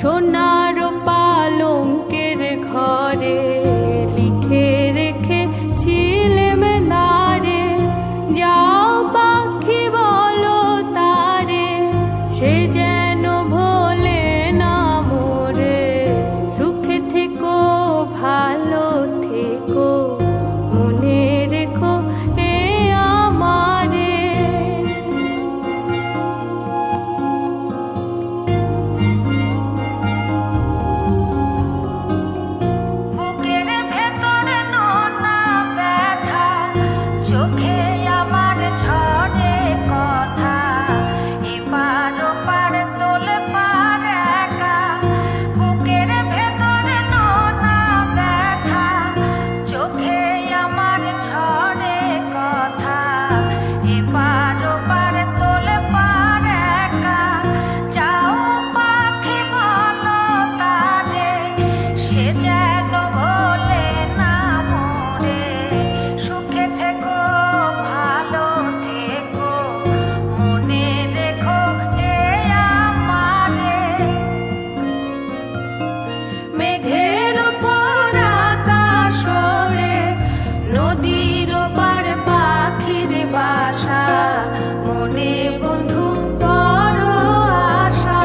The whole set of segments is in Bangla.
সোনার পালঙ্কের ঘরে লিখে রেখেছিলেম নারে, যাও পাখি বলো তারে, সে যেন ভোলে না মোরে। সুখে থেকো ভালো থেকো, মনে রেখো এ আমারে। বুকের ভেতরে নোনা ব্যথা, চোখে আমার ঝরে কথা, এপার ওপার তোলে পার একা। বুকের ভেতরে নোনা ব্যথা, চোখে আমার ঝরে কথা, এপার ওপার তোলে পার একা। যাও পাখি বলো তারে, সে যেন ভোলে না মোরে। সুখে থেকো ভালো থেকো, মনে রেখো এ আমারে। মেঘের ওপর আকাশ ওড়ে, নদীর ওপার পাখির বাসা, মনে বন্ধু বড় আশা।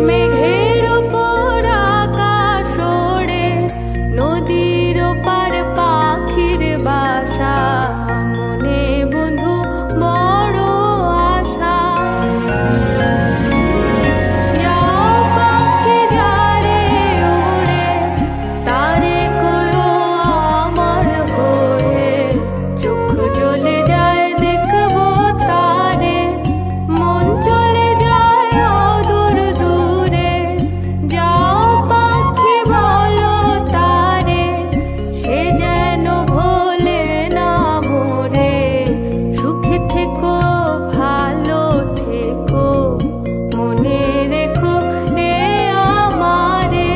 মেঘের ওপর আকাশ ওড়ে, নদীর ওপার পাখির বাসা, মনে বন্ধু বড় আশা। যাও পাখি যারে ওড়ে, তারে কয়ো আমার হয়ে, চোখ জ্বলে যায় দেখবো তারে, মন চলে যায় অদূর দূরে। যাও পাখি বলো তারে, সে যেন ভোলে না মোরে। সুখে থেকো ভালো থেকো, মনে রেখো এ আমারে।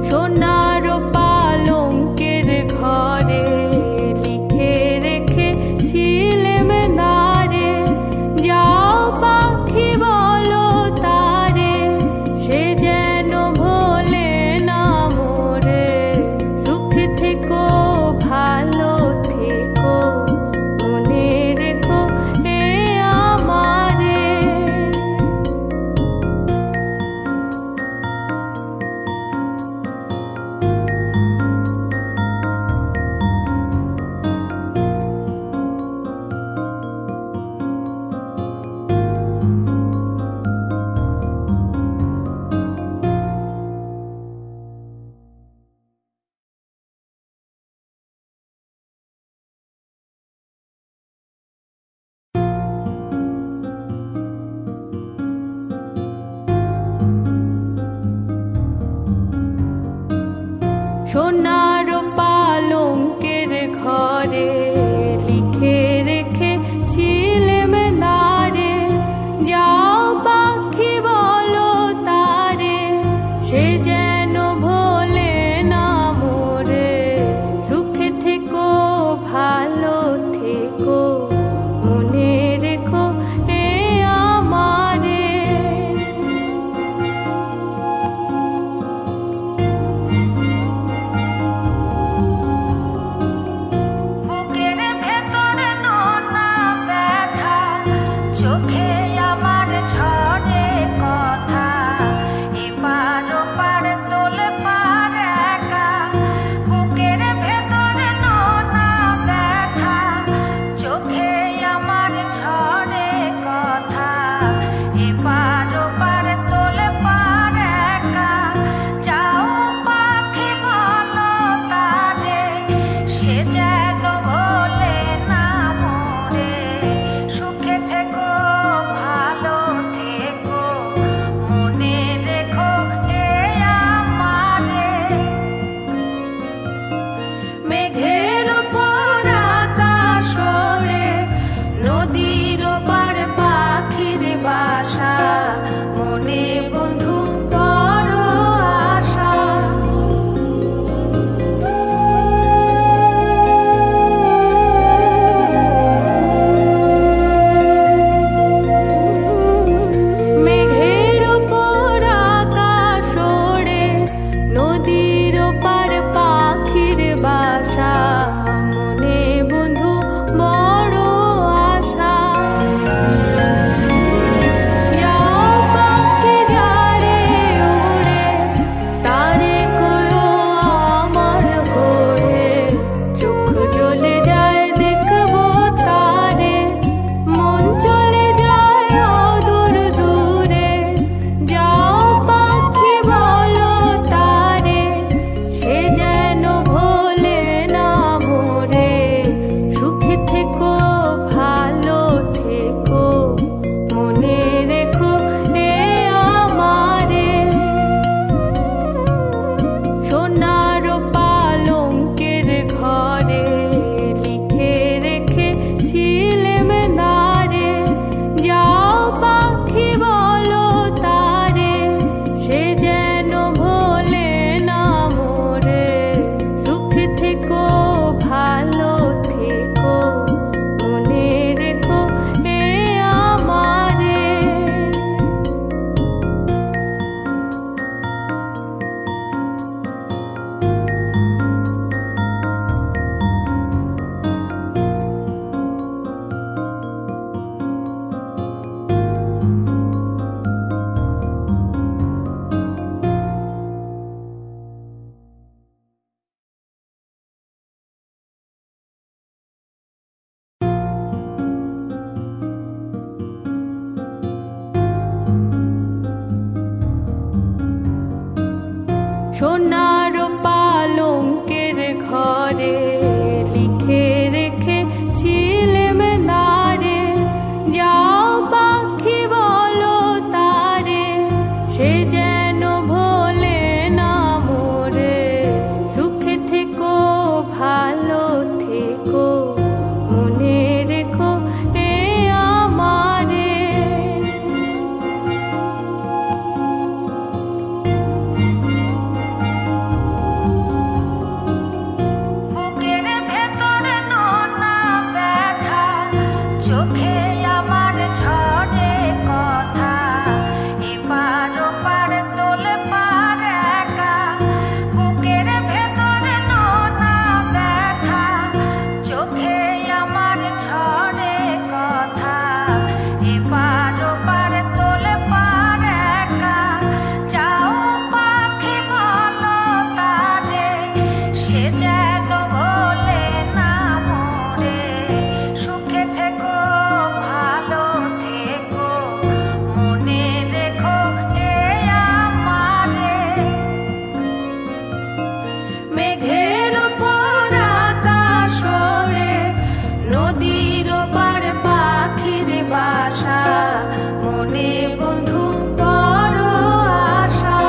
সোনার পালঙ্কের ঘরে লিখে রেখেছিলেম নারে, যাও পাখি বলো তারে, সে যেন ভোলে না মোরে। সুখে থেকো ভালো থেকো, মনে রেখো এ আমারে। সোনার পালঙ্কের ঘরে লিখে রেখেছিলেম নারে, যাও পাখি বলো তারে, সে যেন ভোলে না মোরে। সুখে থেকো ভালো থেকো, মনে রেখো এ আমারে। বুকের সোনার পালঙ্কের ঘরে লিখে রেখেছিলেম নারে, যাও পাখি বলো তারে, সে যেন ভোলে না মোরে। সুখে থেকো ভালো থেকো, মনে রেখো এ আমারে। বুকের ভেতর নোনা ব্যথা, চোখে আমার ঝরে কথা, এপার ওপার তোলে পার একা। বুকের ভেতর নোনা ব্যথা, চোখে আমার ঝরে কথা, এপার ওপার তোলে পার একা। যাও পাখি বলো তারে, সে যেন ভোলে না মোরে। সুখে থেকো ভালো থেকো, মনে রেখো এ আমারে। মেঘের ওপর আকাশ ওড়ে, নদীর ওপার পাখির বাসা, মনে বন্ধু বড় আশা।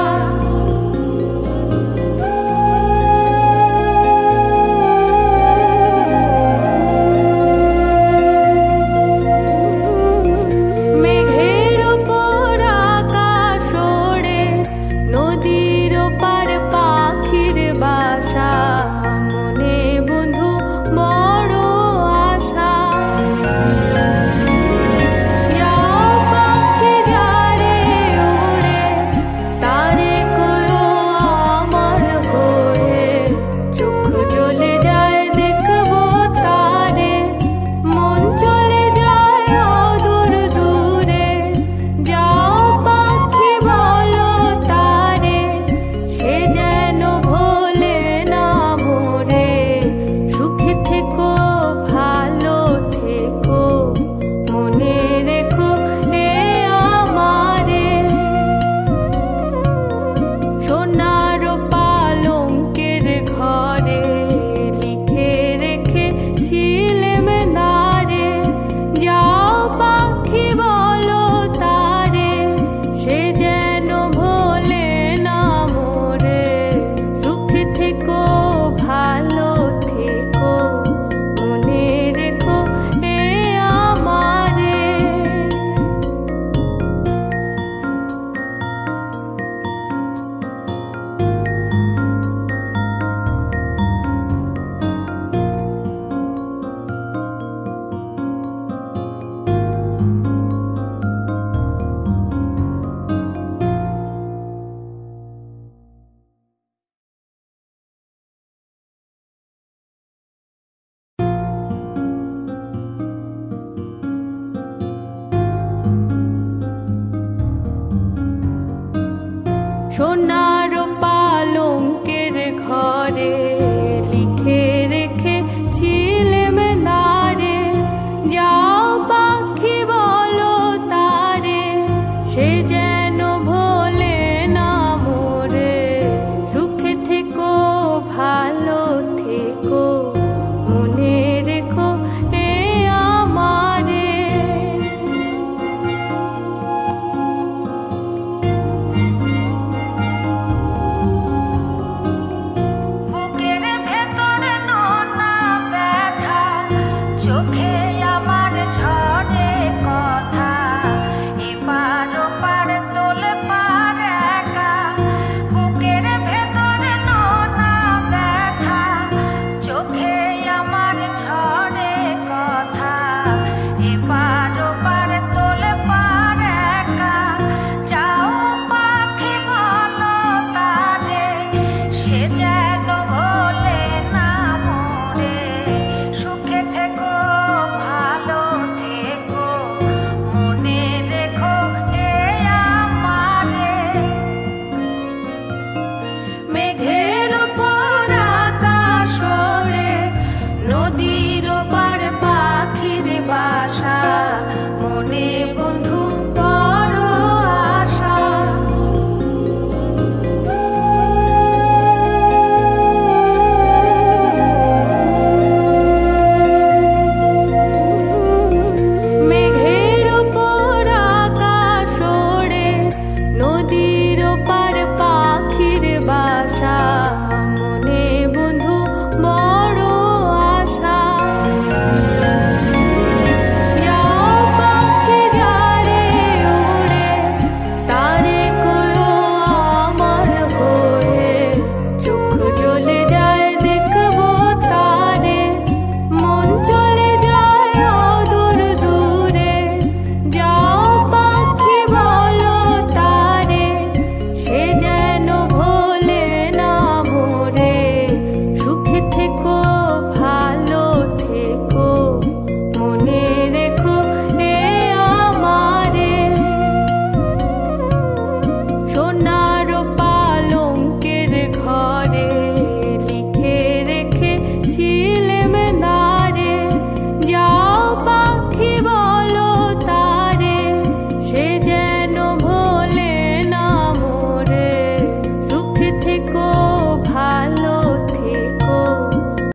মেঘের ওপর আকাশ ওড়ে, নদীর ওপার পাখির বাসা, মনে বন্ধু বড় আশা। যাও পাখি যারে ওড়ে, তারে কয়ো আমার ঘরে, চোখ জ্বলে যায় দেখবো তারে, মন চলে যায় অদূর দূরে। যাও পাখি বলো তারে, সে যেন ভোলে না মোরে। সুখে থেকো ভালো থেকো, মনে রেখো এ আমারে। সোনার পালঙ্কের ঘরে লিখে রেখেছিলেম নারে, যাও পাখি বলো তারে, সে যেন ভোলে না মোরে। সুখে থেকো ভালো থেকো, মনে রেখো এ আমারে। সোনার